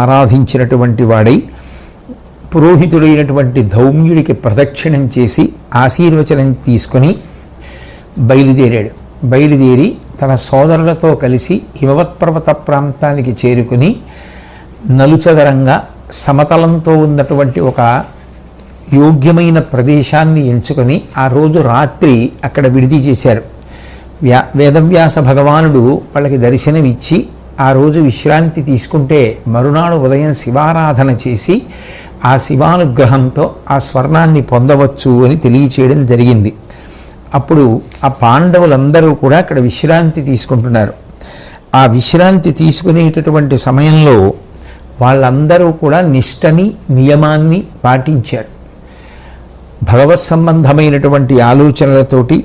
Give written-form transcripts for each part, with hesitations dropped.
ఆరాధించినటువంటి వాడై పురోహితుడైనటువంటి ధౌమ్యుడికి ప్రదక్షిణం చేసి ఆశీర్వచనం తీసుకొని బయలుదేరి తన సోదరులతో కలిసి హిమవత్పర్వత ప్రాంతానికి చేరుకుని నలుచదరంగా సమతలంతో ఉన్నటువంటి ఒక యోగ్యమైన ప్రదేశాన్ని ఎంచుకొని ఆ రోజు రాత్రి అక్కడ విడిది చేశారు. వేదవ్యాస భగవానుడు వాళ్ళకి దర్శనమిచ్చి ఆ రోజు విశ్రాంతి తీసుకుంటే మరునాడు ఉదయం శివారాధన చేసి ఆ శివానుగ్రహంతో ఆ స్వర్ణాన్ని పొందవచ్చు అని తెలియచేయడం జరిగింది. అప్పుడు ఆ పాండవులందరూ కూడా అక్కడ విశ్రాంతి తీసుకుంటున్నారు. ఆ విశ్రాంతి తీసుకునేటటువంటి సమయంలో వాళ్ళందరూ కూడా నిష్టని నియమాన్ని పాటించారు. భగవత్ సంబంధమైనటువంటి ఆలోచనలతోటి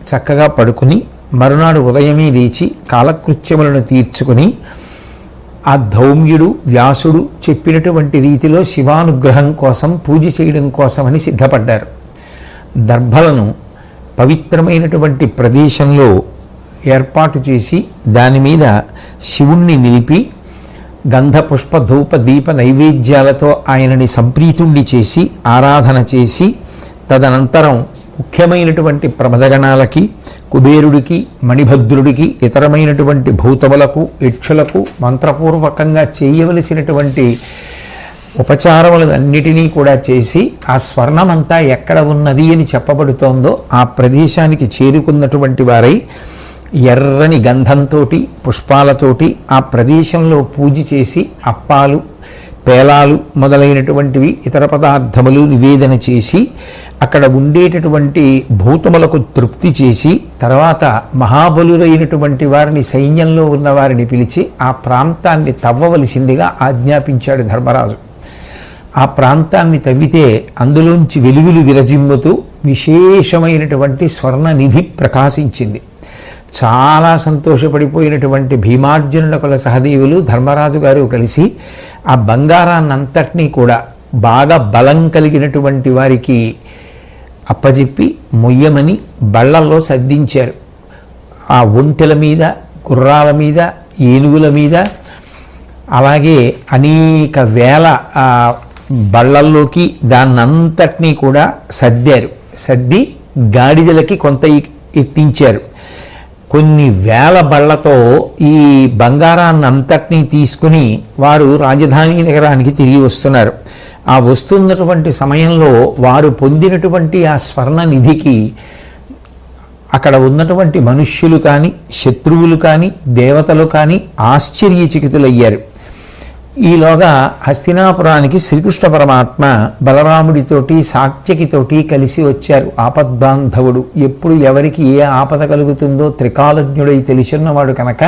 చక్కగా పడుకుని మరునాడు ఉదయమే లేచి కాలకృత్యములను తీర్చుకుని ఆ ధౌమ్యుడు వ్యాసుడు చెప్పినటువంటి రీతిలో శివానుగ్రహం కోసం పూజ చేయడం కోసమని సిద్ధపడ్డారు. దర్భలను పవిత్రమైనటువంటి ప్రదేశంలో ఏర్పాటు చేసి దాని మీద శివుణ్ణి నిలిపి గంధ పుష్ప ధూప దీప నైవేద్యాలతో ఆయనని సంప్రీతుణ్ణి చేసి ఆరాధన చేసి తదనంతరం ముఖ్యమైనటువంటి ప్రమదగణాలకి కుబేరుడికి మణిభద్రుడికి ఇతరమైనటువంటి భూతములకు యక్షులకు మంత్రపూర్వకంగా చేయవలసినటువంటి ఉపచారములన్నిటినీ కూడా చేసి ఆ స్వర్ణమంతా ఎక్కడ ఉన్నది అని చెప్పబడుతోందో ఆ ప్రదేశానికి చేరుకున్నటువంటి వారై ఎర్రని గంధంతో పుష్పాలతోటి ఆ ప్రదేశంలో పూజ చేసి అప్పాలు పేలాలు మొదలైనటువంటివి ఇతర పదార్థములు నివేదన చేసి అక్కడ ఉండేటటువంటి భూతములకు తృప్తి చేసి తర్వాత మహాబలురైనటువంటి వారిని సైన్యంలో ఉన్న వారిని పిలిచి ఆ ప్రాంతాన్ని తవ్వవలసిందిగా ఆజ్ఞాపించాడు ధర్మరాజు. ఆ ప్రాంతాన్ని తవ్వితే అందులోంచి వెలుగులు విరజిమ్ముతూ విశేషమైనటువంటి స్వర్ణనిధి ప్రకాశించింది. చాలా సంతోషపడిపోయినటువంటి భీమార్జునుల సహదేవులు ధర్మరాజు గారు కలిసి ఆ బంగారాన్నంతటినీ కూడా బాగా బలం కలిగినటువంటి వారికి అప్పచెప్పి మొయ్యమని బళ్ళల్లో సర్దించారు. ఆ ఒంటెల మీద గుర్రాల మీద ఏనుగుల మీద అలాగే అనేక వేల బళ్ళల్లోకి దాన్నంతటినీ కూడా సర్ది గాడిదలకి కొంత ఎత్తించారు. కొన్ని వేల బళ్ళతో ఈ బంగారాన్నంతటినీ తీసుకుని వారు రాజధాని నగరానికి తిరిగి వస్తున్నారు. ఆ వస్తున్నటువంటి సమయంలో వారు పొందినటువంటి ఆ స్వర్ణ నిధికి అక్కడ ఉన్నటువంటి మనుష్యులు కానీ శత్రువులు కానీ దేవతలు కానీ ఆశ్చర్యచకితులయ్యారు. ఈలోగా హస్తినాపురానికి శ్రీకృష్ణ పరమాత్మ బలరాముడితోటి సాత్యకితోటి కలిసి వచ్చారు. ఆపద్బాంధవుడు, ఎప్పుడు ఎవరికి ఏ ఆపద కలుగుతుందో త్రికాలజ్ఞుడై తెలిసిన్నవాడు కనుక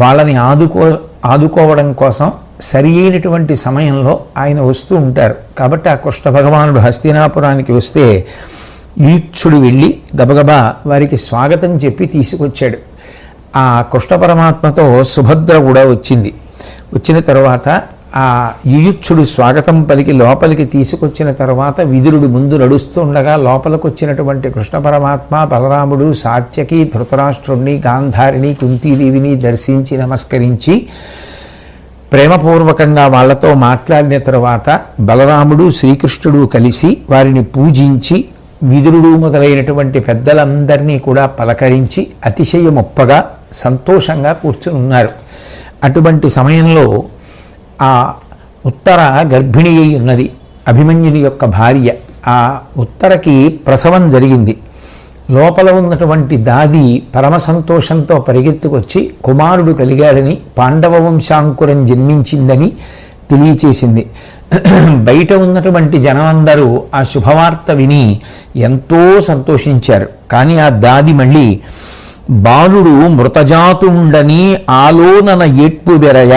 వాళ్ళని ఆదుకోవడం కోసం సరి అయినటువంటి సమయంలో ఆయన వస్తూ ఉంటారు. కాబట్టి ఆ కృష్ణ భగవానుడు హస్తినాపురానికి వస్తే ఈక్షుడు వెళ్ళి గబగబా వారికి స్వాగతం చెప్పి తీసుకొచ్చాడు. ఆ కృష్ణ పరమాత్మతో సుభద్ర కూడా వచ్చింది. వచ్చిన తర్వాత ఆ యుయుక్షుడు స్వాగతం పలికి లోపలికి తీసుకొచ్చిన తర్వాత విదురుడు ముందు నడుస్తూ ఉండగా లోపలికి వచ్చినటువంటి కృష్ణ పరమాత్మ బలరాముడు సాత్యకి ధృతరాష్ట్రుణ్ణి గాంధారిని కుంతీదేవిని దర్శించి నమస్కరించి ప్రేమపూర్వకంగా వాళ్లతో మాట్లాడిన తర్వాత బలరాముడు శ్రీకృష్ణుడు కలిసి వారిని పూజించి విదురుడు మొదలైనటువంటి పెద్దలందరినీ కూడా పలకరించి అతిశయమొప్పగా సంతోషంగా కూర్చుని ఉన్నారు. అటువంటి సమయంలో ఆ ఉత్తర గర్భిణి అయి ఉన్నది అభిమన్యుని యొక్క భార్య. ఆ ఉత్తరకి ప్రసవం జరిగింది. లోపల ఉన్నటువంటి దాది పరమ సంతోషంతో పరిగెత్తుకొచ్చి కుమారుడు కలిగాడని పాండవ వంశాంకురం జన్మించిందని తెలియచేసింది. బయట ఉన్నటువంటి జనమందరూ ఆ శుభవార్త విని ఎంతో సంతోషించారు. కానీ ఆ దాది మళ్ళీ బాలుడు మృతజాతుండని ఆలోనన ఏట్పు బెరయ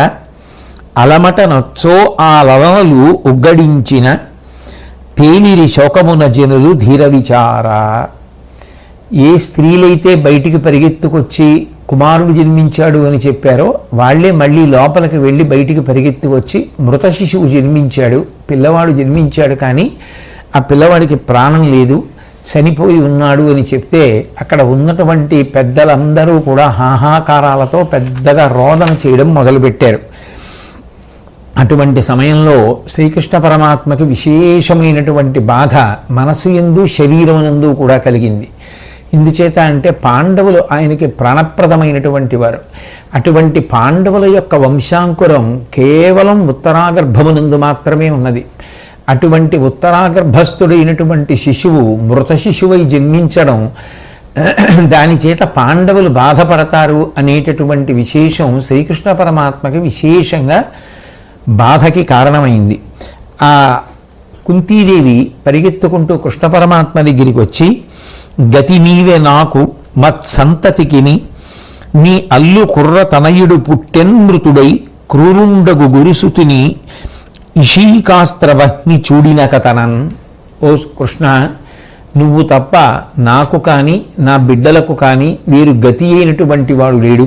అలమట నచ్చో ఆ లవనలు ఉగ్గడించిన తేలిరి శోకమున జనులు ధీర విచార. ఏ స్త్రీలైతే బయటికి పరిగెత్తుకొచ్చి కుమారుడు జన్మించాడు అని చెప్పారో వాళ్లే మళ్ళీ లోపలికి వెళ్ళి బయటికి పరిగెత్తుకొచ్చి మృత శిశువు జన్మించాడు, పిల్లవాడు జన్మించాడు, కానీ ఆ పిల్లవాడికి ప్రాణం లేదు, చనిపోయి ఉన్నాడు అని చెప్తే అక్కడ ఉన్నటువంటి పెద్దలందరూ కూడా హాహాకారాలతో పెద్దగా రోదన చేయడం మొదలుపెట్టారు. అటువంటి సమయంలో శ్రీకృష్ణ పరమాత్మకి విశేషమైనటువంటి బాధ మనసు యందు శరీరమునందు కూడా కలిగింది. ఇందుచేత అంటే పాండవులు ఆయనకి ప్రాణప్రదమైనటువంటి వారు. అటువంటి పాండవుల యొక్క వంశాంకురం కేవలం ఉత్తరాగర్భమునందు మాత్రమే ఉన్నది. అటువంటి ఉత్తరాగర్భస్థుడైనటువంటి శిశువు మృత శిశువై జన్మించడం, దాని చేత పాండవులు బాధపడతారు అనేటటువంటి విశేషం శ్రీకృష్ణ పరమాత్మకి విశేషంగా బాధకి కారణమైంది. ఆ కుంతీదేవి పరిగెత్తుకుంటూ కృష్ణ పరమాత్మ దగ్గరికి వచ్చి, గతి నీవే నాకు మత్సంతతికిని, నీ అల్లు కుర్ర తనయుడు పుట్టెన్మృతుడై క్రూరుండగు గురుసుతిని ఇషీకాస్త్రవహ్ని చూడిన కథనన్. ఓ కృష్ణ, నువ్వు తప్ప నాకు కానీ నా బిడ్డలకు కానీ వీరు గతి అయినటువంటి వాడు లేడు.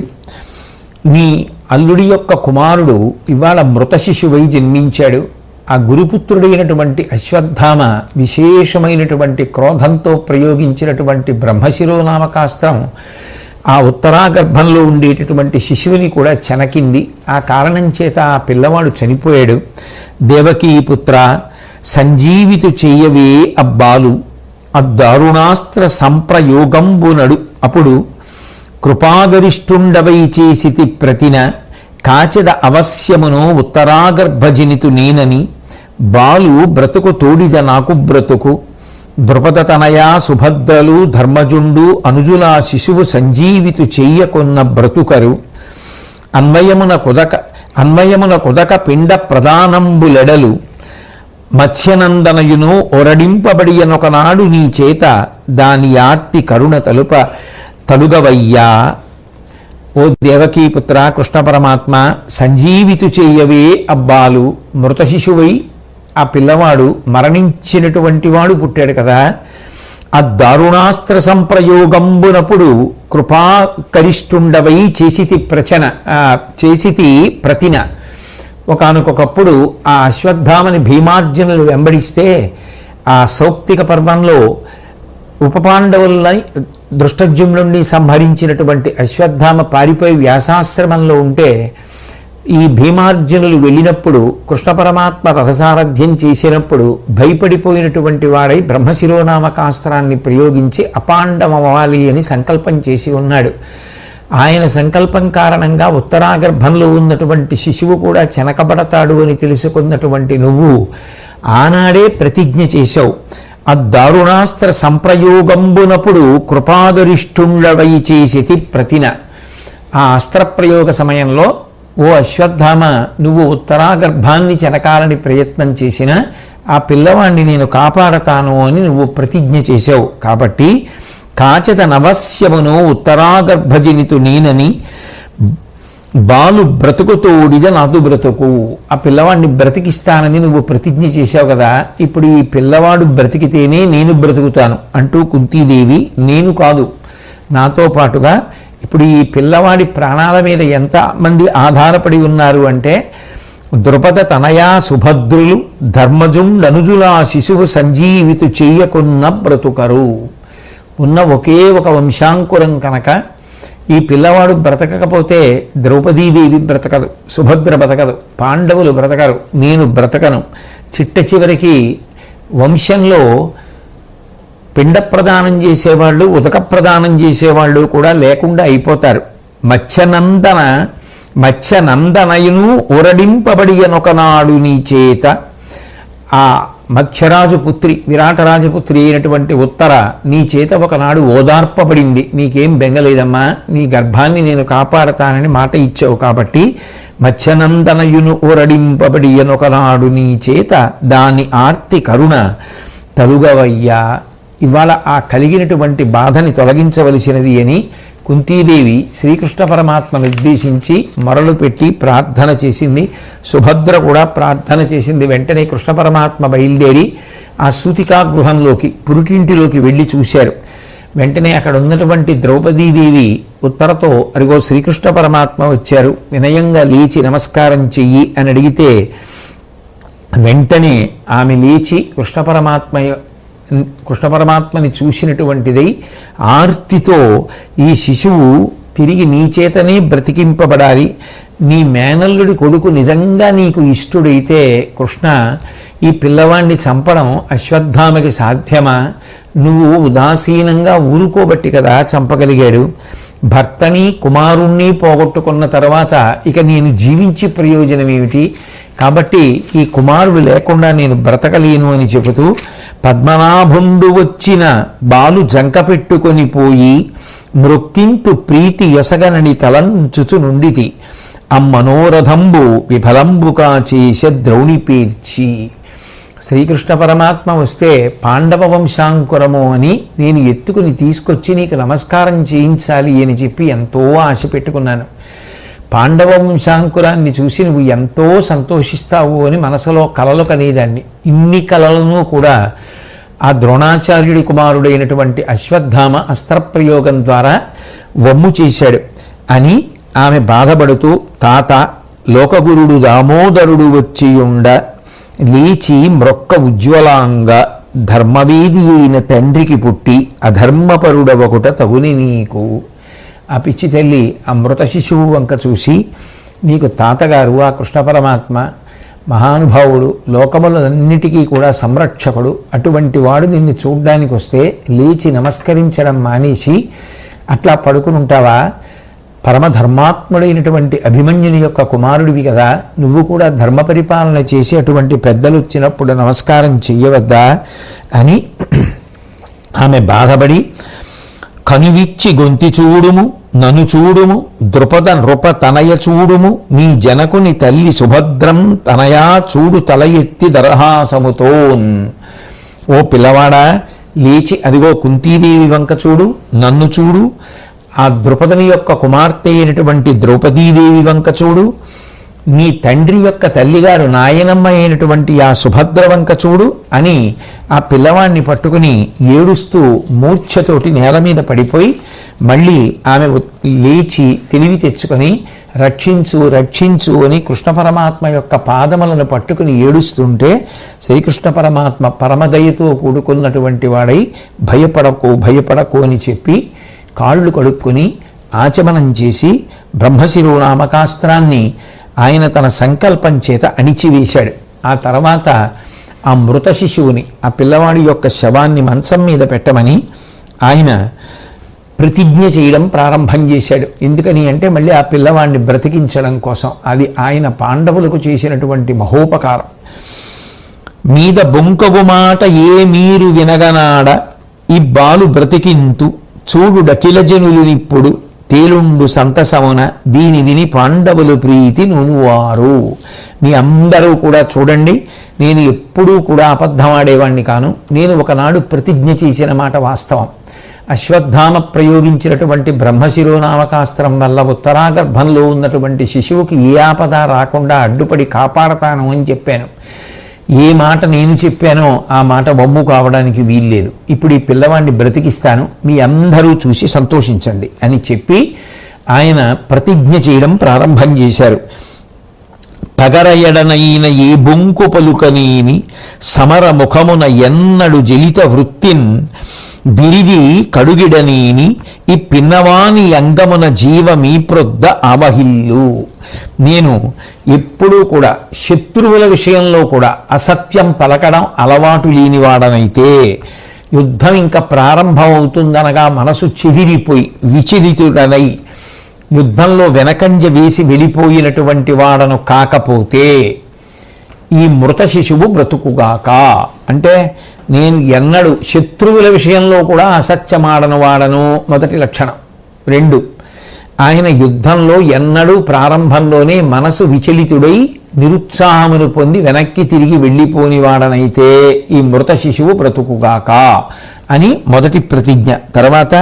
నీ అల్లుడి యొక్క కుమారుడు ఇవాళ మృత శిశువై జన్మించాడు. ఆ గురుపుత్రుడైనటువంటి అశ్వత్థామ విశేషమైనటువంటి క్రోధంతో ప్రయోగించినటువంటి బ్రహ్మశిరోనామకాస్త్రం ఆ ఉత్తరాగర్భంలో ఉండేటటువంటి శిశువుని కూడా చెనకింది. ఆ కారణం చేత ఆ పిల్లవాడు చనిపోయాడు. దేవకీపుత్ర, సంజీవితు చెయ్యవే అబ్బాలు అద్దారుణాస్త్ర సంప్రయోగంబునడు. అప్పుడు కృపాగరిష్ఠుండవై చేసితి ప్రతిన కాచెద అవశ్యమును ఉత్తరాగర్భజనితు నేనని, బాలు బ్రతుకు తోడిద నాకు బ్రతుకు. ద్రుపద తనయా సుభద్రలు ధర్మజుండు అనుజులా శిశువు సంజీవితు చెయ్యకొన్న బ్రతుకరు. అన్వయమున కుదక పిండ ప్రధానంబులెడలు మత్స్యనందనయును ఒరడింపబడియనొకనాడు నీ చేత దాని ఆర్తి కరుణ తలుగవయ్యా. ఓ దేవకీపుత్ర, కృష్ణ పరమాత్మ, సంజీవితు చెయ్యవే అబ్బాలు. మృత శిశువై ఆ పిల్లవాడు మరణించినటువంటి వాడు పుట్టాడు కదా. ఆ దారుణాస్త్ర సంప్రయోగంబునప్పుడు కృపాకరిష్ఠుండవై చేసితి ప్రతిన. ఒకానొకప్పుడు ఆ అశ్వత్థామని భీమార్జునులు వెంబడిస్తే ఆ సౌప్తిక పర్వంలో ఉపపాండవులని దృష్టజ్యుమ్నుడిని సంహరించినటువంటి అశ్వత్థామ పారిపోయి వ్యాసాశ్రమంలో ఉంటే ఈ భీమార్జునులు వెళ్ళినప్పుడు కృష్ణ పరమాత్మ రథసారథ్యం చేసినప్పుడు భయపడిపోయినటువంటి వాడై బ్రహ్మశిరోనామకాస్త్రాన్ని ప్రయోగించి అపాండమవ్వాలి అని సంకల్పం చేసి ఉన్నాడు. ఆయన సంకల్పం కారణంగా ఉత్తరాగర్భంలో ఉన్నటువంటి శిశువు కూడా చెనకబడతాడు అని తెలుసుకున్నటువంటి నువ్వు ఆనాడే ప్రతిజ్ఞ చేశావు. ఆ దారుణాస్త్ర సంప్రయోగంబునప్పుడు కృపాగరిష్ఠుండవై చేసితి ప్రతిన. ఆ అస్త్రప్రయోగ సమయంలో ఓ అశ్వత్థామ, నువ్వు ఉత్తరాగర్భాన్ని చెనకాలని ప్రయత్నం చేసినా ఆ పిల్లవాడిని నేను కాపాడతాను అని నువ్వు ప్రతిజ్ఞ చేశావు. కాబట్టి కాచత నవస్యమును ఉత్తరాగర్భజనితు నేనని, బాలు బ్రతుకుతోడిద నాదు బ్రతుకు. ఆ పిల్లవాడిని బ్రతికిస్తానని నువ్వు ప్రతిజ్ఞ చేశావు కదా, ఇప్పుడు ఈ పిల్లవాడు బ్రతికితేనే నేను బ్రతుకుతాను అంటూ కుంతీదేవి, నేను కాదు నాతో పాటుగా ఇప్పుడు ఈ పిల్లవాడి ప్రాణాల మీద ఎంతమంది ఆధారపడి ఉన్నారు అంటే, ద్రుపద తనయా సుభద్రులు ధర్మజుండనుజులా శిశువు సంజీవితు చెయ్యకున్న బ్రతుకరు. ఉన్న ఒకే ఒక వంశాంకురం కనుక ఈ పిల్లవాడు బ్రతకకపోతే ద్రౌపదీదేవి బ్రతకదు, సుభద్ర బ్రతకదు, పాండవులు బ్రతకరు, నేను బ్రతకను. చిట్ట చివరికి వంశంలో పిండ ప్రదానం చేసేవాళ్ళు, ఉదక ప్రదానం చేసేవాళ్ళు కూడా లేకుండా అయిపోతారు. మత్స్యనందనయును ఉరడింపబడియనొకనాడు నీ చేత. ఆ మత్స్యరాజు పుత్రి, విరాటరాజపుత్రి అయినటువంటి ఉత్తర నీ చేత ఒకనాడు ఓదార్పబడింది. నీకేం బెంగలేదమ్మా, నీ గర్భాన్ని నేను కాపాడతానని మాట ఇచ్చావు. కాబట్టి మత్స్యనందనయును ఊరడింపబడియనొకనాడు నీ చేత దాని ఆర్తి కరుణ తలుగవయ్యా. ఇవాళ ఆ కలిగినటువంటి బాధని తొలగించవలసినది అని కుంతీదేవి శ్రీకృష్ణ పరమాత్మను ఉద్దేశించి మొరలు పెట్టి ప్రార్థన చేసింది. సుభద్ర కూడా ప్రార్థన చేసింది. వెంటనే కృష్ణ పరమాత్మ బయలుదేరి ఆ సూతికా గృహంలోకి, పురుటింటిలోకి వెళ్ళి చూశారు. వెంటనే అక్కడ ఉన్నటువంటి ద్రౌపదీదేవి ఉత్తరతో, అరిగో శ్రీకృష్ణ పరమాత్మ వచ్చారు, వినయంగా లేచి నమస్కారం చెయ్యి అని అడిగితే వెంటనే ఆమె లేచి కృష్ణ పరమాత్మని చూసినటువంటిదై ఆర్తితో, ఈ శిశువు తిరిగి నీ చేతనే బ్రతికింపబడాలి, నీ మేనల్లుడి కొడుకు నిజంగా నీకు ఇష్టుడైతే కృష్ణ, ఈ పిల్లవాడిని చంపడం అశ్వత్థామకి సాధ్యమా? నువ్వు ఉదాసీనంగా ఊరుకోబట్టి కదా చంపగలిగాడు. భర్తని కుమారుణ్ణి పోగొట్టుకున్న తర్వాత ఇక నేను జీవించి ప్రయోజనం ఏమిటి? కాబట్టి ఈ కుమారుడు లేకుండా నేను బ్రతకలేను అని చెబుతూ, పద్మనాభుండు వచ్చిన బాలు జంక పెట్టుకొని పోయి మృక్కింతు ప్రీతి యొసగనని తలంచుచు నుండితి అమ్మనోరథంబు విఫలంబుకా చేస ద్రౌణి పేర్చి. శ్రీకృష్ణ పరమాత్మ వస్తే పాండవ వంశాంకురము అని నేను ఎత్తుకుని తీసుకొచ్చి నీకు నమస్కారం చేయించాలి అని చెప్పి ఎంతో ఆశ పెట్టుకున్నాను. పాండవ వంశాంకురాన్ని చూసి నువ్వు ఎంతో సంతోషిస్తావు అని మనసులో కలలు కనేదాన్ని. ఇన్ని కలలను కూడా ఆ ద్రోణాచార్యుడి కుమారుడైనటువంటి అశ్వత్థామ అస్త్రప్రయోగం ద్వారా వమ్ము చేశాడు అని ఆమె బాధపడుతూ, తాత లోకగురుడు దామోదరుడు వచ్చియుండ లేచి మ్రొక్క ఉజ్వలాంగ ధర్మవేది అయిన తండ్రికి పుట్టి అధర్మపరుడవకుట తగుని నీకు. ఆ పిచ్చి తల్లి ఆ మృత శిశువు వంక చూసి, నీకు తాతగారు ఆ కృష్ణ పరమాత్మ మహానుభావుడు, లోకములన్నిటికీ కూడా సంరక్షకుడు, అటువంటి వాడు నిన్ను చూడ్డానికి వస్తే లేచి నమస్కరించడం మానేసి అట్లా పడుకుని ఉంటావా? పరమధర్మాత్ముడైనటువంటి అభిమన్యుని యొక్క కుమారుడివి కదా, నువ్వు కూడా ధర్మ పరిపాలన చేసి అటువంటి పెద్దలు వచ్చినప్పుడు నమస్కారం చెయ్యవద్దా అని ఆమె బాధపడి, కనువిచ్చి గొంతి చూడుము నను చూడుము ద్రుపద నృప తనయ చూడుము నీ జనకుని తల్లి సుభద్రం తనయా చూడు తల ఎత్తి దరహాసముతోన్. ఓ పిల్లవాడా, లేచి అదిగో కుంతీదేవి వంక చూడు, నన్ను చూడు, ఆ ద్రుపదని యొక్క కుమార్తె అయినటువంటి ద్రౌపదీదేవి వంక చూడు, నీ తండ్రి యొక్క తల్లిగారు నాయనమ్మ అయినటువంటి ఆ సుభద్ర వంక చూడు అని ఆ పిల్లవాడిని పట్టుకుని ఏడుస్తూ మూర్ఛతోటి నేల మీద పడిపోయి మళ్ళీ ఆమె లేచి తెలివి తెచ్చుకొని రక్షించు రక్షించు అని కృష్ణ పరమాత్మ యొక్క పాదములను పట్టుకుని ఏడుస్తుంటే, శ్రీకృష్ణ పరమాత్మ పరమదయతో కూడుకున్నటువంటి వాడై భయపడకు భయపడకు అని చెప్పి కాళ్ళు కడుక్కొని ఆచమనం చేసి బ్రహ్మశిరోనామకాస్త్రాన్ని ఆయన తన సంకల్పం చేత అణిచివేశాడు. ఆ తర్వాత ఆ మృత శిశువుని, ఆ పిల్లవాడి యొక్క శవాన్ని మంచం మీద పెట్టమని ఆయన ప్రతిజ్ఞ చేయడం ప్రారంభం చేశాడు. ఎందుకని అంటే మళ్ళీ ఆ పిల్లవాడిని బ్రతికించడం కోసం. అది ఆయన పాండవులకు చేసినటువంటి మహోపకారం. మీద బొంకగు మాట ఏ మీరు వినగనాడ ఈ బాలు బ్రతికింతు చూడు డకిల జనులునిప్పుడు తేలుండు సంతసమున దీని విని పాండవులు ప్రీతి నువ్వారు. మీ అందరూ కూడా చూడండి, నేను ఎప్పుడూ కూడా అబద్ధం ఆడేవాణ్ణి కాను. నేను ఒకనాడు ప్రతిజ్ఞ చేసిన మాట వాస్తవం. అశ్వత్థామ ప్రయోగించినటువంటి బ్రహ్మశిరోనామకాస్త్రం వల్ల ఉత్తరాగర్భంలో ఉన్నటువంటి శిశువుకి ఏ ఆపద రాకుండా అడ్డుపడి కాపాడతాను అని చెప్పాను. ఏ మాట నేను చెప్పానో ఆ మాట వమ్ము కావడానికి వీల్లేదు. ఇప్పుడు ఈ పిల్లవాడిని బ్రతికిస్తాను, మీ అందరూ చూసి సంతోషించండి అని చెప్పి ఆయన ప్రతిజ్ఞ చేయడం ప్రారంభం చేశారు. పగరయడనైన ఏ బొంకు పలుకనీని సమర ముఖమున ఎన్నడు జలిత వృత్తిన్ బిరిది కడుగిడనీని ఈ పిన్నవాని అంగమున జీవమీ ప్రొద్ద ఆవహిల్లు. నేను ఎప్పుడూ కూడా శత్రువుల విషయంలో కూడా అసత్యం పలకడం అలవాటు లేనివాడనైతే యుద్ధం ఇంకా ప్రారంభం అవుతుందనగా మనసు చెదిరిపోయి విచలితుడనై యుద్ధంలో వెనకంజ వేసి వెళ్ళిపోయినటువంటి వాడను కాకపోతే ఈ మృత శిశువు బ్రతుకుగాక. అంటే నేను ఎన్నడూ శత్రువుల విషయంలో కూడా అసత్యమాడను వాడను మొదటి లక్షణం. 2, ఆయన యుద్ధంలో ఎన్నడూ ప్రారంభంలోనే మనసు విచలితుడై నిరుత్సాహమును పొంది వెనక్కి తిరిగి వెళ్ళిపోని వాడనైతే ఈ మృత శిశువు బ్రతుకుగాక అని మొదటి ప్రతిజ్ఞ. తర్వాత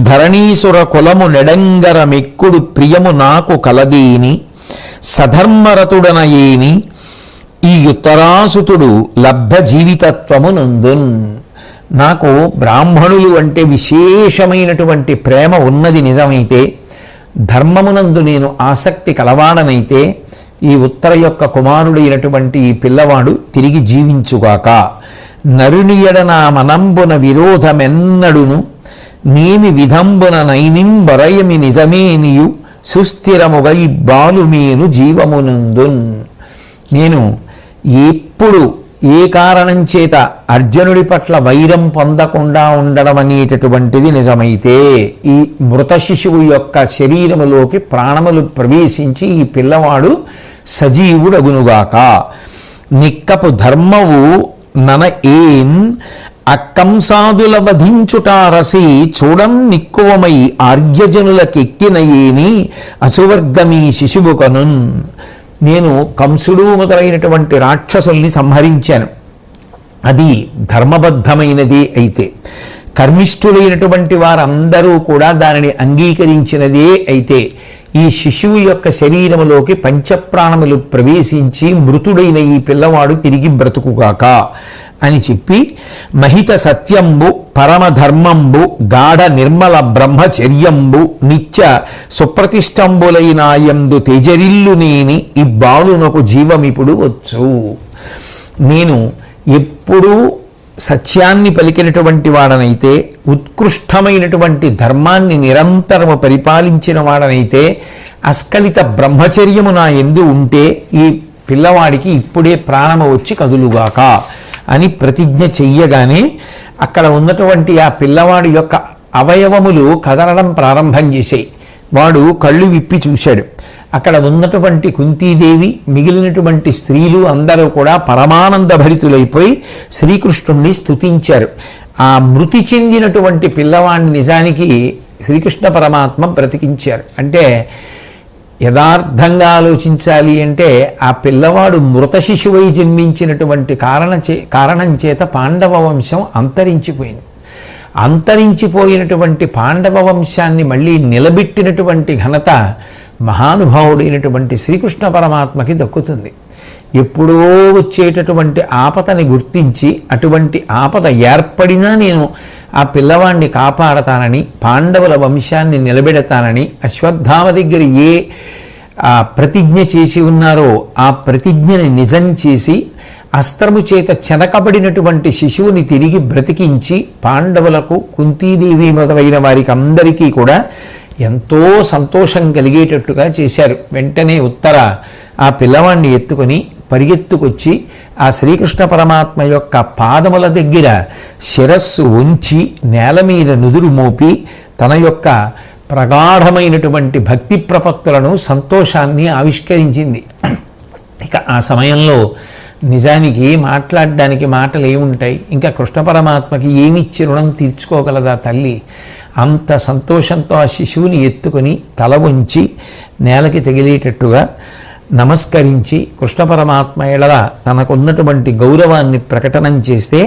ధరణీసుర కులము నెడంగర మెక్కుడు ప్రియము నాకు కలదీని సధర్మరతుడనయేని ఈ ఉత్తరాసుతుడు లబ్ధ జీవితత్వము నందున్. నాకు బ్రాహ్మణులు అంటే విశేషమైనటువంటి ప్రేమ ఉన్నది నిజమైతే, ధర్మమునందు నేను ఆసక్తి కలవాడనైతే ఈ ఉత్తర యొక్క కుమారుడైనటువంటి ఈ పిల్లవాడు తిరిగి జీవించుగాక. నరునియడ నా మనంబున విరోధమెన్నడును నేమి విధంబున నైనింబరయమి నిజమేనియు సుస్థిరముగా ఈ బాలుమీను జీవమునందున్. నేను ఎప్పుడు ఏ కారణం చేత అర్జునుడి పట్ల వైరం పొందకుండా ఉండడం అనేటటువంటిది నిజమైతే ఈ మృత శిశువు యొక్క శరీరములోకి ప్రాణములు ప్రవేశించి ఈ పిల్లవాడు సజీవుడగునుగాక. నిక్కపు ధర్మవు నన ఏన్ అక్కంసాదుల వధించుటారసి చూడం నిక్కువమై ఆర్యజనులకెక్కిన ఏని అసువర్గమీ శిశువు కనున్. నేను కంసుడు మొదలైనటువంటి రాక్షసుల్ని సంహరించాను. అది ధర్మబద్ధమైనది అయితే, కర్మిష్ఠులైనటువంటి వారందరూ కూడా దానిని అంగీకరించినదే అయితే, ఈ శిశువు యొక్క శరీరములోకి పంచప్రాణములు ప్రవేశించి మృతుడైన ఈ పిల్లవాడు తిరిగి బ్రతుకుగాక అని చెప్పి, మహిత సత్యంబు పరమధర్మంబు గాఢ నిర్మల బ్రహ్మచర్యంబు నిత్య సుప్రతిష్టంబులైనాయందు తేజరిల్లునేని ఈ బాలునకు జీవమిప్పుడు వచ్చు. నేను ఎప్పుడూ సత్యాన్ని పలికినటువంటి వాడనైతే, ఉత్కృష్టమైనటువంటి ధర్మాన్ని నిరంతరము పరిపాలించిన వాడనైతే, అస్కలిత బ్రహ్మచర్యము నా యందు ఉంటే ఈ పిల్లవాడికి ఇప్పుడే ప్రాణము వచ్చి కదులుగాక అని ప్రతిజ్ఞ చెయ్యగానే అక్కడ ఉన్నటువంటి ఆ పిల్లవాడి యొక్క అవయవములు కదలడం ప్రారంభం చేశాయి. వాడు కళ్ళు విప్పి చూశాడు. అక్కడ ఉన్నటువంటి కుంతీదేవి, మిగిలినటువంటి స్త్రీలు అందరూ కూడా పరమానంద భరితులైపోయి శ్రీకృష్ణుణ్ణి స్తుతించారు. ఆ మృతి చెందినటువంటి పిల్లవాడిని నిజానికి శ్రీకృష్ణ పరమాత్మ బ్రతికించారు. అంటే యథార్థంగా ఆలోచించాలి అంటే ఆ పిల్లవాడు మృత శిశువై జన్మించినటువంటి కారణం చేత పాండవ వంశం అంతరించిపోయింది. అంతరించిపోయినటువంటి పాండవ వంశాన్ని మళ్ళీ నిలబెట్టినటువంటి ఘనత మహానుభావుడైనటువంటి శ్రీకృష్ణ పరమాత్మకి దక్కుతుంది. ఎప్పుడో వచ్చేటటువంటి ఆపదని గుర్తించి, అటువంటి ఆపద ఏర్పడినా నేను ఆ పిల్లవాడిని కాపాడతానని, పాండవుల వంశాన్ని నిలబెడతానని అశ్వత్థామ దగ్గర ఏ ప్రతిజ్ఞ చేసి ఉన్నారో ఆ ప్రతిజ్ఞని నిజం చేసి, అస్త్రము చేత చెనకబడినటువంటి శిశువుని తిరిగి బ్రతికించి పాండవులకు, కుంతీదేవి మొదలైన వారికి అందరికీ కూడా ఎంతో సంతోషం కలిగేటట్టుగా చేశారు. వెంటనే ఉత్తర ఆ పిల్లవాడిని ఎత్తుకొని పరిగెత్తుకొచ్చి ఆ శ్రీకృష్ణ పరమాత్మ యొక్క పాదముల దగ్గర శిరస్సు ఉంచి నేల మీద నుదురు మోపి తన యొక్క ప్రగాఢమైనటువంటి భక్తి ప్రపత్తులను, సంతోషాన్ని ఆవిష్కరించింది. ఇక ఆ సమయంలో నిజానికి మాట్లాడడానికి మాటలు ఏముంటాయి? ఇంకా కృష్ణ పరమాత్మకి ఏమిచ్చి రుణం తీర్చుకోగలదా తల్లి? అంత సంతోషంతో ఆ శిశువుని ఎత్తుకొని తల ఉంచి నేలకి తగిలేటట్టుగా నమస్కరించి కృష్ణ పరమాత్మ ఎడల తనకున్నటువంటి గౌరవాన్ని ప్రకటనం చేస్తే,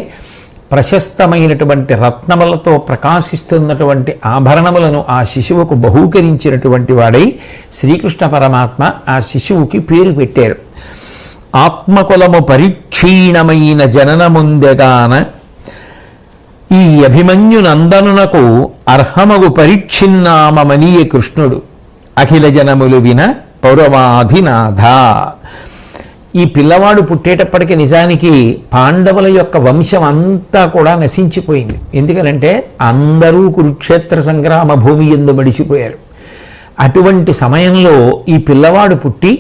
ప్రశస్తమైనటువంటి రత్నములతో ప్రకాశిస్తున్నటువంటి ఆభరణములను ఆ శిశువుకు బహూకరించినటువంటి వాడై శ్రీకృష్ణ పరమాత్మ ఆ శిశువుకి పేరు పెట్టారు. ఆత్మకులము పరిక్షీణమైన జననముందెగాన ఈ అభిమన్యునందనునకు అర్హమగు పరిచ్ఛిన్నామమనీయ కృష్ణుడు అఖిల జనములు విన పౌరవాధినాథ. ఈ పిల్లవాడు పుట్టేటప్పటికి నిజానికి పాండవుల యొక్క వంశం అంతా కూడా నశించిపోయింది. ఎందుకనంటే అందరూ కురుక్షేత్ర సంగ్రామ భూమి యందు మడిసిపోయారు. అటువంటి సమయంలో ఈ పిల్లవాడు పుట్టి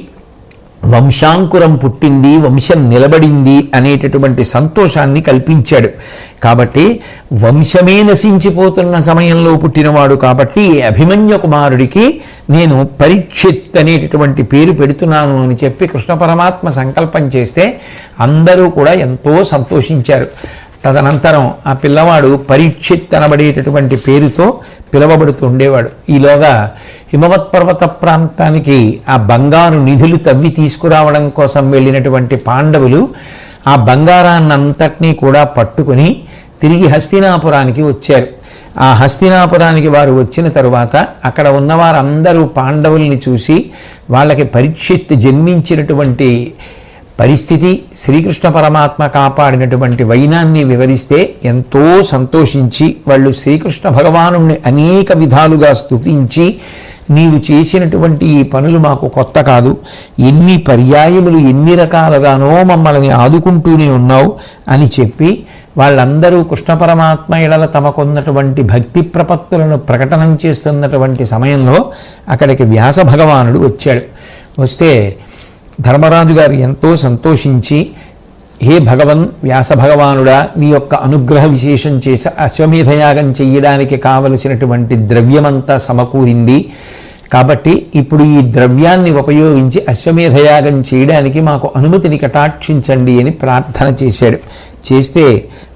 వంశాంకురం పుట్టింది, వంశం నిలబడింది అనేటటువంటి సంతోషాన్ని కల్పించాడు. కాబట్టి వంశమే నశించిపోతున్న సమయంలో పుట్టినవాడు కాబట్టి అభిమన్యు కుమారుడికి నేను పరీక్షిత్ అనేటటువంటి పేరు పెడుతున్నాను అని చెప్పి కృష్ణ పరమాత్మ సంకల్పం చేస్తే అందరూ కూడా ఎంతో సంతోషించారు. తదనంతరం ఆ పిల్లవాడు పరీక్షిత్ అనబడేటటువంటి పేరుతో పిలువబడుతూ ఉండేవాడు. ఈలోగా హిమవత్ పర్వత ప్రాంతానికి ఆ బంగారు నిధులు తవ్వి తీసుకురావడం కోసం వెళ్ళినటువంటి పాండవులు ఆ బంగారాన్నంతటినీ కూడా పట్టుకుని తిరిగి హస్తినాపురానికి వచ్చారు. ఆ హస్తినాపురానికి వారు వచ్చిన తరువాత అక్కడ ఉన్నవారందరూ పాండవుల్ని చూసి వాళ్ళకి పరీక్షిత్ జన్మించినటువంటి పరిస్థితి, శ్రీకృష్ణ పరమాత్మ కాపాడినటువంటి వైనాన్ని వివరిస్తే ఎంతో సంతోషించి వాళ్ళు శ్రీకృష్ణ భగవానుణ్ణి అనేక విధాలుగా స్తుతించి, నీవు చేసినటువంటి ఈ పనులు మాకు కొత్త కాదు, ఎన్ని పర్యాయములు ఎన్ని రకాలుగానో మమ్మల్ని ఆదుకుంటూనే ఉన్నావు అని చెప్పి వాళ్ళందరూ కృష్ణ పరమాత్మ ఎడల తమకున్నటువంటి భక్తి ప్రపత్తులను ప్రకటనం చేస్తున్నటువంటి సమయంలో అక్కడికి వ్యాస భగవానుడు వచ్చాడు. వస్తే ధర్మరాజు గారు ఎంతో సంతోషించి, హే భగవన్ వ్యాస భగవానుడా, నీ యొక్క అనుగ్రహ విశేషం చేసి అశ్వమేధయాగం చెయ్యడానికి కావలసినటువంటి ద్రవ్యమంతా సమకూరింది. కాబట్టి ఇప్పుడు ఈ ద్రవ్యాన్ని ఉపయోగించి అశ్వమేధయాగం చేయడానికి మాకు అనుమతిని కటాక్షించండి అని ప్రార్థన చేశాడు. చేస్తే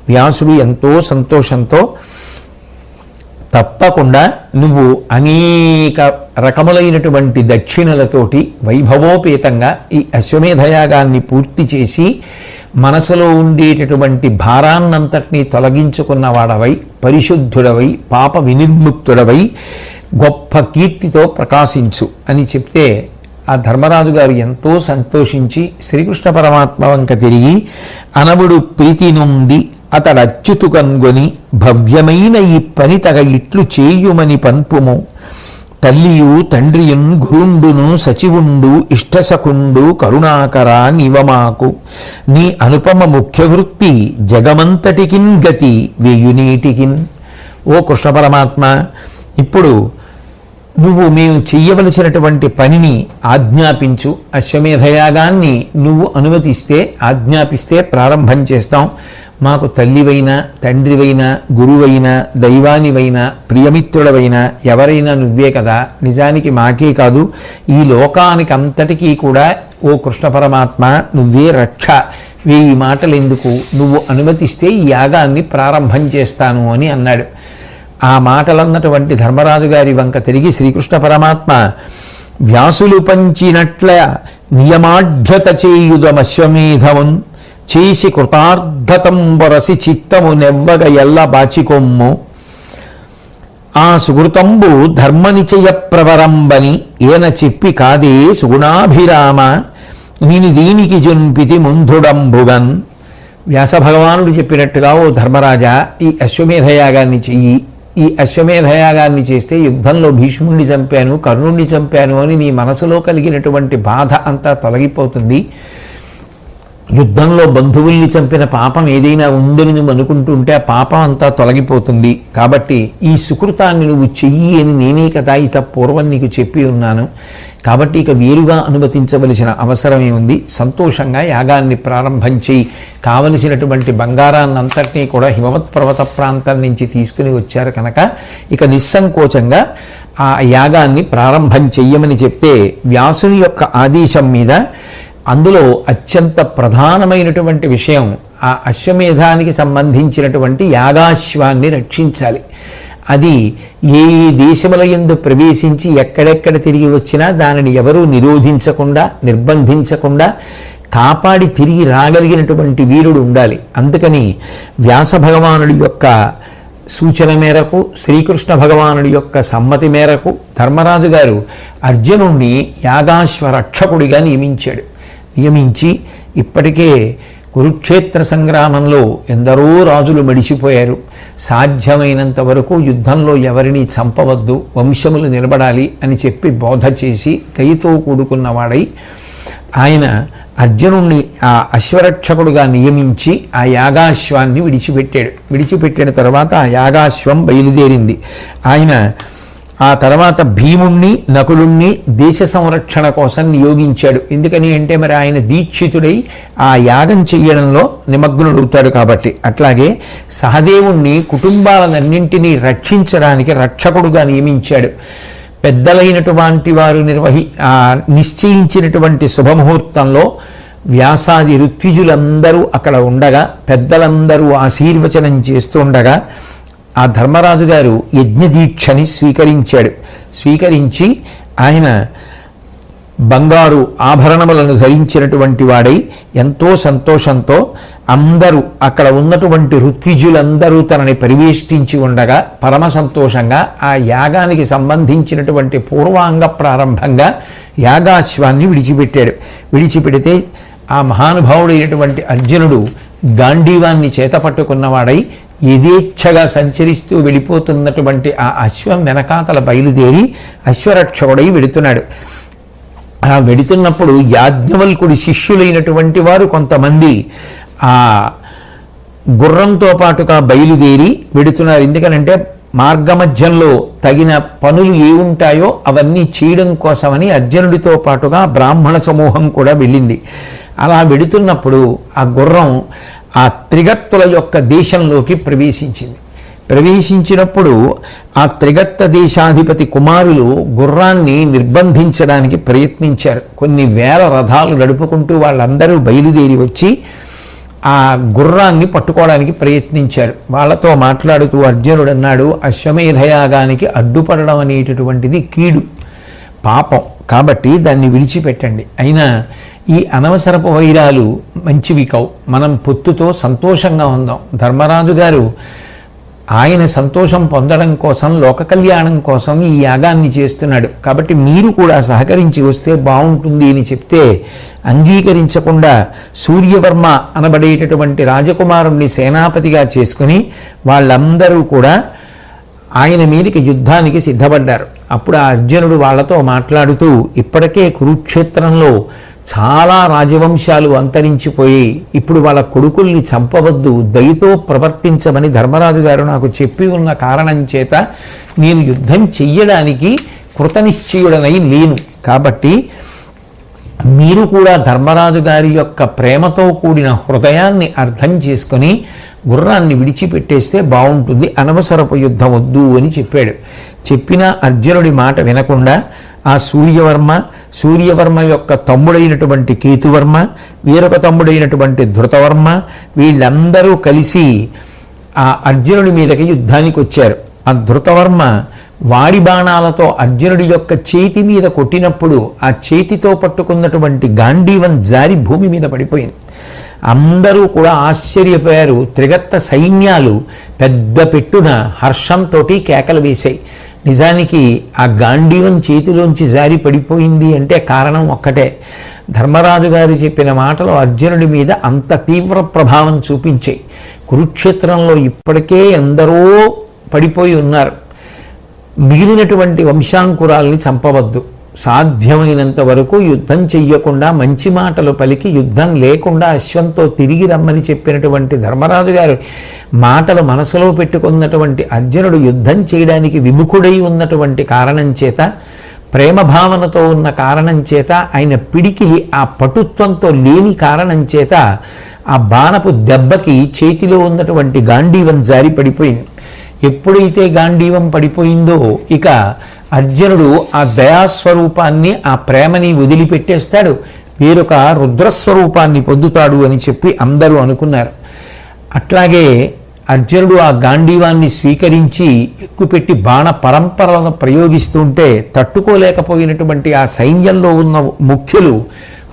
వ్యాసుడు ఎంతో సంతోషంతో, తప్పకుండా నువ్వు అనేక రకములైనటువంటి దక్షిణలతోటి వైభవోపేతంగా ఈ అశ్వమేధయాగాన్ని పూర్తి చేసి మనసులో ఉండేటటువంటి భారాన్నంతటినీ తొలగించుకున్నవాడవై, పరిశుద్ధుడవై, పాప వినిర్ముక్తుడవై గొప్ప కీర్తితో ప్రకాశించు అని చెప్తే ఆ ధర్మరాజు గారు ఎంతో సంతోషించి శ్రీకృష్ణ పరమాత్మ వంక తిరిగి, అనవుడు ప్రీతి నుండి అతడచ్యుతు కనుగొని భవ్యమైన ఈ పని తగ ఇట్లు చేయుమని పన్పుము. తల్లియు తండ్రియున్ గురుండును సచివుండు ఇష్టసకుండు కరుణాకర నివమాకు. నీ అనుపమ ముఖ్య వృత్తి జగమంతటికిన్ గతి వేయునీటికిన్. ఓ కృష్ణ పరమాత్మ, ఇప్పుడు మేము చెయ్యవలసినటువంటి పనిని ఆజ్ఞాపించు. అశ్వమేధయాగాన్ని నువ్వు అనుమతిస్తే, ఆజ్ఞాపిస్తే ప్రారంభం చేస్తాం. మాకు తల్లివైనా, తండ్రివైనా, గురువైనా, దైవానివైనా, ప్రియమిత్రుడవైనా ఎవరైనా నువ్వే కదా. నిజానికి మాకే కాదు, ఈ లోకానికి అంతటికీ కూడా ఓ కృష్ణ పరమాత్మ నువ్వే రక్ష. 1000 మాటలు ఎందుకు, నువ్వు అనుమతిస్తే ఈ యాగాన్ని ప్రారంభం చేస్తాను అని అన్నాడు. ఆ మాటలన్నటువంటి ధర్మరాజు గారి వంక తిరిగి శ్రీకృష్ణ పరమాత్మ, వ్యాసులు పంచినట్ల నియమాఢ్యత చేయుదమశ్వమేధమున్ చేసి కృతార్థతంబరసి చిత్తము నెవ్వగ ఎల్ల బాచికొమ్ము. ఆ సుకృతంబు ధర్మనిచయ ప్రవరంబని ఏన చెప్పి కాదే సుగుణాభిరామ నిని దీనికి జున్పితి ముంధుడంబుగన్. వ్యాస భగవానుడు చెప్పినట్టుగా, ఓ ధర్మరాజా, ఈ అశ్వమేధయాగాన్ని చెయ్యి. ఈ అశ్వమేధయాగాన్ని చేస్తే యుద్ధంలో భీష్ముణ్ణి చంపాను, కర్ణుణ్ణి చంపాను అని నీ మనసులో కలిగినటువంటి బాధ అంతా తొలగిపోతుంది. యుద్ధంలో బంధువుల్ని చంపిన పాపం ఏదైనా ఉందని నువ్వు అనుకుంటుంటే ఆ పాపం అంతా తొలగిపోతుంది. కాబట్టి ఈ సుకృతాన్ని నువ్వు చెయ్యి అని నేనే కదా ఇత పూర్వం నీకు చెప్పి ఉన్నాను. కాబట్టి ఇక వేరుగా అనుమతించవలసిన అవసరమే ఉంది. సంతోషంగా యాగాన్ని ప్రారంభం చేయి. కావలసినటువంటి బంగారాన్నంతటినీ కూడా హిమవత్ పర్వత ప్రాంతం నుంచి తీసుకుని వచ్చారు కనుక ఇక నిస్సంకోచంగా ఆ యాగాన్ని ప్రారంభం చెయ్యమని చెప్తే, వ్యాసుని యొక్క ఆదేశం మీద అందులో అత్యంత ప్రధానమైనటువంటి విషయం ఆ అశ్వమేధానికి సంబంధించినటువంటి యాగాశ్వాన్ని రక్షించాలి. అది ఏ దేశముల యందు ప్రవేశించి ఎక్కడెక్కడ తిరిగి వచ్చినా దానిని ఎవరూ నిరోధించకుండా, నిర్బంధించకుండా కాపాడి తిరిగి రాగలిగినటువంటి వీరుడు ఉండాలి. అందుకని వ్యాస భగవానుడి యొక్క సూచన మేరకు, శ్రీకృష్ణ భగవానుడి యొక్క సమ్మతి మేరకు ధర్మరాజు గారు అర్జునుణ్ణి యాగాశ్వ రక్షకుడిగా నియమించి ఇప్పటికే కురుక్షేత్ర సంగ్రామంలో ఎందరో రాజులు మడిచిపోయారు. సాధ్యమైనంత వరకు యుద్ధంలో ఎవరిని చంపవద్దు, వంశములు నిలబడాలి అని చెప్పి బోధ చేసి దయతో కూడుకున్నవాడై ఆయన అర్జునుణ్ణి ఆ అశ్వరక్షకుడుగా నియమించి ఆ యాగాశ్వాన్ని విడిచిపెట్టాడు. విడిచిపెట్టిన తర్వాత ఆ యాగాశ్వం బయలుదేరింది. ఆయన ఆ తర్వాత భీముణ్ణి, నకులుణ్ణి దేశ సంరక్షణ కోసం నియోగించాడు. ఎందుకని అంటే మరి ఆయన దీక్షితుడై ఆ యాగం చెయ్యడంలో నిమగ్నుడవుతాడు కాబట్టి. అట్లాగే సహదేవుణ్ణి కుటుంబాలన్నింటినీ రక్షించడానికి రక్షకుడుగా నియమించాడు. పెద్దలైనటువంటి వారు నిశ్చయించినటువంటి శుభముహూర్తంలో వ్యాసాది ఋత్విజులందరూ అక్కడ ఉండగా, పెద్దలందరూ ఆశీర్వచనం చేస్తుండగా ఆ ధర్మరాజు గారు యజ్ఞదీక్షని స్వీకరించి ఆయన బంగారు ఆభరణములను ధరించినటువంటి వాడై ఎంతో సంతోషంతో అందరూ అక్కడ ఉన్నటువంటి ఋత్విజులందరూ తనని పరివేష్టించి ఉండగా పరమ సంతోషంగా ఆ యాగానికి సంబంధించినటువంటి పూర్వాంగ ప్రారంభంగా యాగాశ్వాన్ని విడిచిపెడితే ఆ మహానుభావుడైనటువంటి అర్జునుడు గాంధీవాన్ని చేతపట్టుకున్నవాడై యథేచ్ఛగా సంచరిస్తూ వెళ్ళిపోతున్నటువంటి ఆ అశ్వం వెనకాతల బయలుదేరి అశ్వరక్షకుడై వెడుతున్నాడు. ఆ వెడుతున్నప్పుడు యాజ్ఞవల్కుడి శిష్యులైనటువంటి వారు కొంతమంది ఆ గుర్రంతో పాటుగా బయలుదేరి వెడుతున్నారు. ఎందుకనంటే మార్గమధ్యంలో తగిన పనులు ఏ ఉంటాయో అవన్నీ చేయడం కోసమని అర్జునుడితో పాటుగా బ్రాహ్మణ సమూహం కూడా వెళ్ళింది. అలా వెడుతున్నప్పుడు ఆ గుర్రం ఆ త్రిగర్తుల యొక్క దేశంలోకి ప్రవేశించినప్పుడు ఆ త్రిగర్త దేశాధిపతి కుమారులు గుర్రాన్ని నిర్బంధించడానికి ప్రయత్నించారు. కొన్ని వేల రథాలు నడుపుకుంటూ వాళ్ళందరూ బయలుదేరి వచ్చి ఆ గుర్రాన్ని పట్టుకోవడానికి ప్రయత్నించారు. వాళ్ళతో మాట్లాడుతూ అర్జునుడు అన్నాడు, అశ్వమేధయాగానికి అడ్డుపడడం అనేటటువంటిది కీడు, పాపం, కాబట్టి దాన్ని విడిచిపెట్టండి. అయినా ఈ అనవసరపు వైరాలు మంచివి కావు. మనం పొత్తుతో సంతోషంగా ఉందాం. ధర్మరాజు గారు ఆయన సంతోషం పొందడం కోసం, లోక కళ్యాణం కోసం ఈ యాగాన్ని చేస్తున్నాడు. కాబట్టి మీరు కూడా సహకరించి వస్తే బాగుంటుంది అని చెప్తే అంగీకరించకుండా సూర్యవర్మ అనబడేటటువంటి రాజకుమారుణ్ణి సేనాపతిగా చేసుకుని వాళ్ళందరూ కూడా ఆయన మీదకి యుద్ధానికి సిద్ధపడ్డారు. అప్పుడు ఆ అర్జునుడు వాళ్ళతో మాట్లాడుతూ, ఇప్పటికే కురుక్షేత్రంలో చాలా రాజవంశాలు అంతరించిపోయి ఇప్పుడు వాళ్ళ కొడుకుల్ని చంపవద్దు, దయతో ప్రవర్తించమని ధర్మరాజు గారు నాకు చెప్పి ఉన్న కారణం చేత నేను యుద్ధం చెయ్యడానికి కృతనిశ్చయుడనై లేను. కాబట్టి మీరు కూడా ధర్మరాజు గారి యొక్క ప్రేమతో కూడిన హృదయాన్ని అర్థం చేసుకొని గుర్రాన్ని విడిచిపెట్టేస్తే బాగుంటుంది, అనవసరపు యుద్ధం వద్దు అని చెప్పాడు. చెప్పిన అర్జునుడి మాట వినకుండా ఆ సూర్యవర్మ యొక్క తమ్ముడైనటువంటి కేతువర్మ, వేరొక తమ్ముడైనటువంటి ధృతవర్మ, వీళ్ళందరూ కలిసి ఆ అర్జునుడి మీదకి యుద్ధానికి వచ్చారు. ఆ ధృతవర్మ వాడి బాణాలతో అర్జునుడి యొక్క చేతి మీద కొట్టినప్పుడు ఆ చేతితో పట్టుకున్నటువంటి గాంధీవం జారి భూమి మీద పడిపోయింది. అందరూ కూడా ఆశ్చర్యపోయారు. త్రిగర్త సైన్యాలు పెద్ద పెట్టున హర్షంతో కేకలు వేశాయి. నిజానికి ఆ గాంధీవం చేతిలోంచి జారి పడిపోయింది అంటే కారణం ఒక్కటే, ధర్మరాజు గారు చెప్పిన మాటలు అర్జునుడి మీద అంత తీవ్ర ప్రభావం చూపించాయి. కురుక్షేత్రంలో ఇప్పటికే ఎందరో పడిపోయి ఉన్నారు. మిగిలినటువంటి వంశాంకురాల్ని చంపవద్దు, సాధ్యమైనంత వరకు యుద్ధం చెయ్యకుండా మంచి మాటలు పలికి యుద్ధం లేకుండా అశ్వంతో తిరిగి రమ్మని చెప్పినటువంటి ధర్మరాజు గారు మాటలు మనసులో పెట్టుకున్నటువంటి అర్జునుడు యుద్ధం చేయడానికి విముఖుడై ఉన్నటువంటి కారణం చేత, ప్రేమ భావనతో ఉన్న కారణం చేత, ఆయన పిడికిలి ఆ పటుత్వంతో లేని కారణం చేత ఆ బాణపు దెబ్బకి చేతిలో ఉన్నటువంటి గాంధీవం జారి పడిపోయింది. ఎప్పుడైతే గాంధీవం పడిపోయిందో ఇక అర్జునుడు ఆ దయాస్వరూపాన్ని, ఆ ప్రేమని వదిలిపెట్టేస్తాడు, వేరొక రుద్రస్వరూపాన్ని పొందుతాడు అని చెప్పి అందరూ అనుకున్నారు. అట్లాగే అర్జునుడు ఆ గాంధీవాన్ని స్వీకరించి ఎక్కుపెట్టి బాణ పరంపరలను ప్రయోగిస్తుంటే తట్టుకోలేకపోయినటువంటి ఆ సైన్యంలో ఉన్న ముఖ్యులు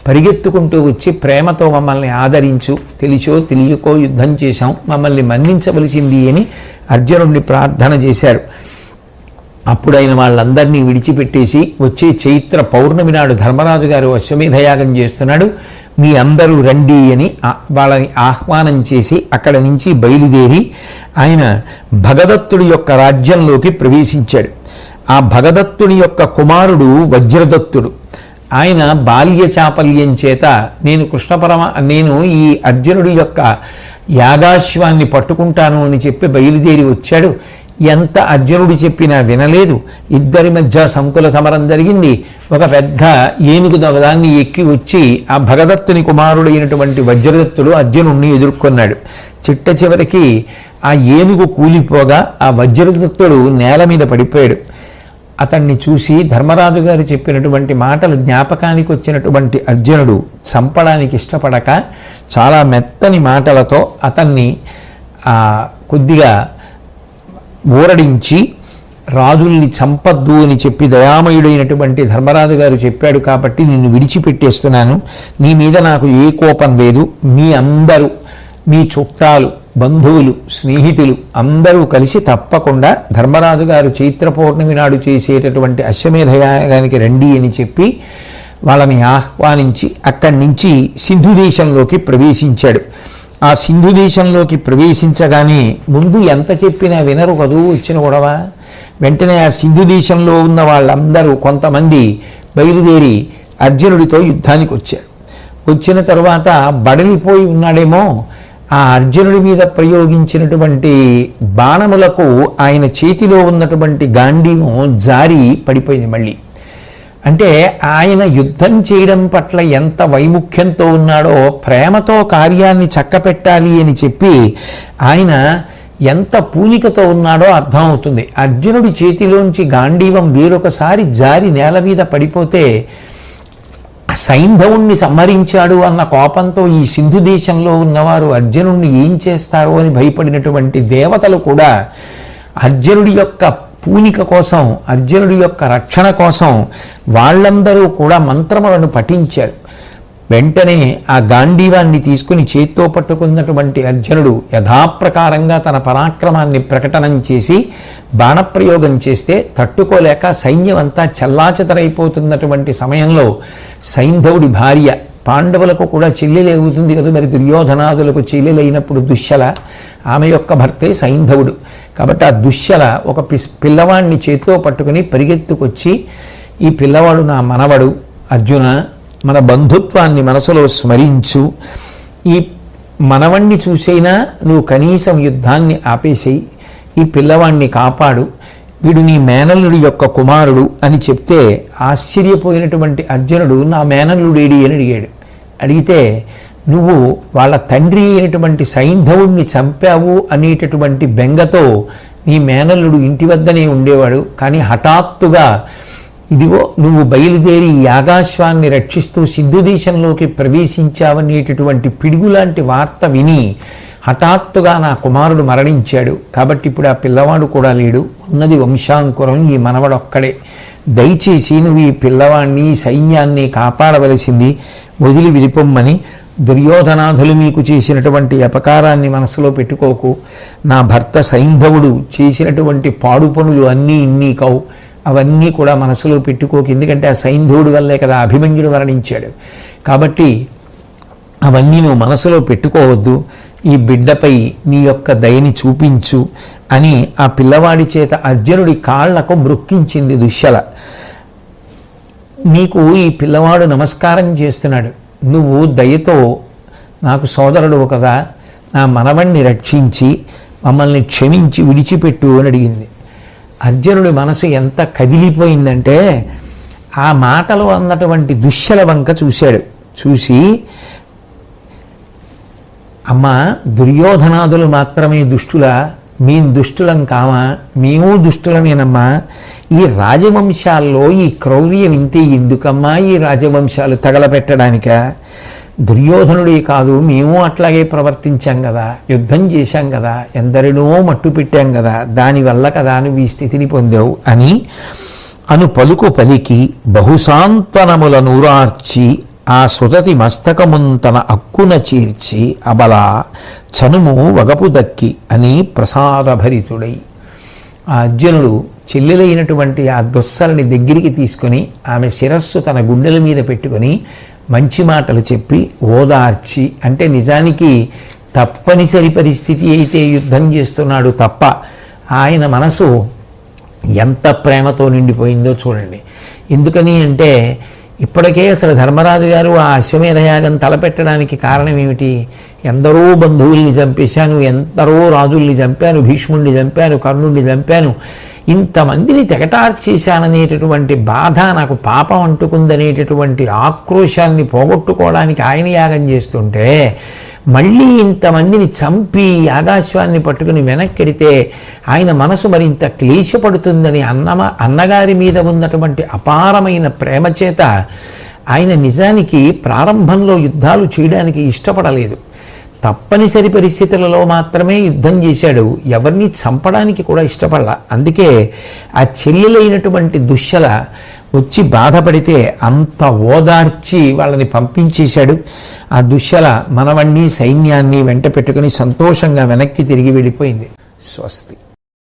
పరిగెత్తుకుంటూ వచ్చి ప్రేమతో మమ్మల్ని ఆదరించు, తెలిసో తెలియకో యుద్ధం చేశాం, మమ్మల్ని మన్నించవలసింది అని అర్జునుడిని ప్రార్థన చేశారు. అప్పుడైన వాళ్ళందరినీ విడిచిపెట్టేసి వచ్చే చైత్ర పౌర్ణమి నాడు ధర్మరాజు గారు అశ్వమేధయాగం చేస్తున్నాడు, మీ అందరూ రండి అని వాళ్ళని ఆహ్వానం చేసి అక్కడ నుంచి బయలుదేరి ఆయన భగదత్తుడి యొక్క రాజ్యంలోకి ప్రవేశించాడు. ఆ భగదత్తుడి యొక్క కుమారుడు వజ్రదత్తుడు. ఆయన బాల్య చాపల్యం చేత నేను ఈ అర్జునుడి యొక్క యాగాశ్వాన్ని పట్టుకుంటాను అని చెప్పి బయలుదేరి వచ్చాడు. ఎంత అర్జునుడు చెప్పినా వినలేదు. ఇద్దరి మధ్య సంకుల సమరం జరిగింది. ఒక పెద్ద ఏనుగు దాన్ని ఎక్కి వచ్చి ఆ భగదత్తుని కుమారుడైనటువంటి వజ్రదత్తుడు అర్జునుడిని ఎదుర్కొన్నాడు. చిట్ట చివరికి ఆ ఏనుగు కూలిపోగా ఆ వజ్రదత్తుడు నేల మీద పడిపోయాడు. అతన్ని చూసి ధర్మరాజు గారు చెప్పినటువంటి మాటలు జ్ఞాపకానికి వచ్చినటువంటి అర్జునుడు చంపడానికి ఇష్టపడక చాలా మెత్తని మాటలతో అతన్ని కొద్దిగా ఊరడించి రాజుల్ని చంపద్దు అని చెప్పి దయామయుడైనటువంటి ధర్మరాజు గారు చెప్పాడు కాబట్టి నిన్ను విడిచిపెట్టేస్తున్నాను, నీ మీద నాకు ఏ కోపం లేదు, మీ అందరూ మీ చుట్టాలు, బంధువులు, స్నేహితులు అందరూ కలిసి తప్పకుండా ధర్మరాజు గారు చైత్ర పౌర్ణమి నాడు చేసేటటువంటి అశ్వమేధయాగానికి రండి అని చెప్పి వాళ్ళని ఆహ్వానించి అక్కడి నుంచి సింధు దేశంలోకి ప్రవేశించాడు. ఆ సింధు దేశంలోకి ప్రవేశించగానే ముందు ఎంత చెప్పినా వినరు కదూ వచ్చిన గొడవ. వెంటనే ఆ సింధు దేశంలో ఉన్న వాళ్ళందరూ కొంతమంది బయలుదేరి అర్జునుడితో యుద్ధానికి వచ్చారు. వచ్చిన తరువాత బడలిపోయి ఉన్నాడేమో ఆ అర్జునుడి మీద ప్రయోగించినటువంటి బాణములకు ఆయన చేతిలో ఉన్నటువంటి గాంధీవం జారి పడిపోయింది మళ్ళీ. అంటే ఆయన యుద్ధం చేయడం పట్ల ఎంత వైముఖ్యంతో ఉన్నాడో, ప్రేమతో కార్యాన్ని చక్కపెట్టాలి అని చెప్పి ఆయన ఎంత పూనికతో ఉన్నాడో అర్థమవుతుంది. అర్జునుడి చేతిలోంచి గాంధీవం వేరొకసారి జారి నేల మీద పడిపోతే సైంధవుణ్ణి సంహరించాడు అన్న కోపంతో ఈ సింధు దేశంలో ఉన్నవారు అర్జునుడిని ఏం చేస్తారో అని భయపడినటువంటి దేవతలు కూడా అర్జునుడి యొక్క పూనిక కోసం, అర్జునుడి యొక్క రక్షణ కోసం వాళ్ళందరూ కూడా మంత్రములను పఠించారు. వెంటనే ఆ గాంధీవాన్ని తీసుకుని చేత్తో పట్టుకున్నటువంటి అర్జునుడు యథాప్రకారంగా తన పరాక్రమాన్ని ప్రకటనం చేసి బాణప్రయోగం చేస్తే తట్టుకోలేక సైన్యం అంతా చెల్లాచెదరైపోతున్నటువంటి సమయంలో సైంధవుడి భార్య, పాండవులకు కూడా చెల్లెలే అవుతుంది కదా మరి, దుర్యోధనాదులకు చెల్లెలైనప్పుడు దుశ్శల, ఆమె యొక్క భర్తే సైంధవుడు. కాబట్టి ఆ దుశ్శల ఒక పిల్లవాడిని చేతితో పట్టుకుని పరిగెత్తుకొచ్చి, ఈ పిల్లవాడు నా మనవడు అర్జున, మన బంధుత్వాన్ని మనసులో స్మరించు, ఈ మనవణ్ణి చూసైనా నువ్వు కనీసం యుద్ధాన్ని ఆపేసేయి, ఈ పిల్లవాణ్ణి కాపాడు, వీడు నీ మేనల్లుడి యొక్క కుమారుడు అని చెప్తే ఆశ్చర్యపోయినటువంటి అర్జునుడు నా మేనల్లుడేడి అని అడిగాడు. అడిగితే నువ్వు వాళ్ళ తండ్రి అయినటువంటి సైంధవుణ్ణి చంపావు అనేటటువంటి బెంగతో నీ మేనల్లుడు ఇంటి వద్దనే ఉండేవాడు, కానీ హఠాత్తుగా ఇదిగో నువ్వు బయలుదేరి యాగాశ్వాన్ని రక్షిస్తూ సింధు దేశంలోకి ప్రవేశించావనేటటువంటి పిడుగులాంటి వార్త విని హఠాత్తుగా నా కుమారుడు మరణించాడు, కాబట్టి ఇప్పుడు ఆ పిల్లవాడు కూడా లేడు, ఉన్నది వంశాంకురం ఈ మనవడొక్కడే, దయచేసి నువ్వు ఈ పిల్లవాడిని సైన్యాన్ని కాపాడవలసింది, వదిలి విడిపొమ్మని, దుర్యోధనాథులు మీకు చేసినటువంటి అపకారాన్ని మనసులో పెట్టుకోకు, నా భర్త సైంధవుడు చేసినటువంటి పాడు పనులు అన్నీ ఇన్ని కావు, అవన్నీ కూడా మనసులో పెట్టుకోకు, ఎందుకంటే ఆ సైంధవుడి వల్లే కదా అభిమన్యుడు మరణించాడు, కాబట్టి అవన్నీ నువ్వు మనసులో పెట్టుకోవద్దు, ఈ బిడ్డపై నీ యొక్క దయని చూపించు అని ఆ పిల్లవాడి చేత అర్జునుడి కాళ్లకు మ్రొక్కించింది దుశ్శల. నీకు ఈ పిల్లవాడు నమస్కారం చేస్తున్నాడు, నువ్వు దయతో నాకు సోదరుడు కదా, నా మనవణ్ణి రక్షించి మమ్మల్ని క్షమించి విడిచిపెట్టు అని అడిగింది. అర్జునుడి మనసు ఎంత కదిలిపోయిందంటే ఆ మాటలు అన్నటువంటి దుశ్శల వంక చూశాడు. చూసి, అమ్మా దుర్యోధనాదులు మాత్రమే దుష్టులా, మేము దుష్టులం కామా, మేము దుష్టులమేనమ్మా, ఈ రాజవంశాల్లో ఈ క్రౌర్యం ఇంతే ఎందుకమ్మా, ఈ రాజవంశాలు తగలపెట్టడానిక, దుర్యోధనుడే కాదు మేము అట్లాగే ప్రవర్తించాం కదా, యుద్ధం చేశాం కదా, ఎందరినో మట్టు పెట్టాం కదా, దానివల్ల కదా నువ్వు ఈ స్థితిని పొందావు అని అను పలుకు పలికి బహుశాంతనముల నూరార్చి ఆ సుతతి మస్తకమున్ తన అక్కున చేర్చి అబల చనుము వగపు దక్కి అని ప్రసాదభరితుడై ఆ అర్జునుడు చెల్లెలైనటువంటి ఆ దుస్సలని దగ్గరికి తీసుకొని ఆమె శిరస్సు తన గుండెల మీద పెట్టుకొని మంచి మాటలు చెప్పి ఓదార్చి, అంటే నిజానికి తప్పనిసరి పరిస్థితి అయితే యుద్ధం చేస్తున్నాడు తప్ప ఆయన మనసు ఎంత ప్రేమతో నిండిపోయిందో చూడండి. ఎందుకని అంటే ఇప్పటికే అసలు ధర్మరాజు గారు ఆ అశ్వమేధయాగం తలపెట్టడానికి కారణం ఏమిటి? ఎందరో బంధువుల్ని చంపేశాను, ఎందరో రాజుల్ని చంపాను, భీష్ముడిని చంపాను, కర్ణుడిని చంపాను, ఇంతమందిని తెగటార్చేశాననేటటువంటి బాధ, నాకు పాపం అంటుకుందనేటటువంటి ఆక్రోశాన్ని పోగొట్టుకోవడానికి ఆయన యాగం చేస్తుంటే మళ్ళీ ఇంతమందిని చంపి యాగాశ్వాన్ని పట్టుకుని వెనక్కెడితే ఆయన మనసు మరింత క్లేశపడుతుందని అన్నగారి మీద ఉన్నటువంటి అపారమైన ప్రేమ చేత ఆయన నిజానికి ప్రారంభంలో యుద్ధాలు చేయడానికి ఇష్టపడలేదు. తప్పనిసరి పరిస్థితులలో మాత్రమే యుద్ధం చేశాడు, ఎవరిని చంపడానికి కూడా ఇష్టపడలా. అందుకే ఆ చెల్లెలైనటువంటి దుశ్శల వచ్చి బాధపడితే అంత ఓదార్చి వాళ్ళని పంపించేశాడు. ఆ దుశ్శల మనవణ్ణి సైన్యాన్ని వెంట పెట్టుకుని సంతోషంగా వెనక్కి తిరిగి వెళ్ళిపోయింది. స్వస్తి.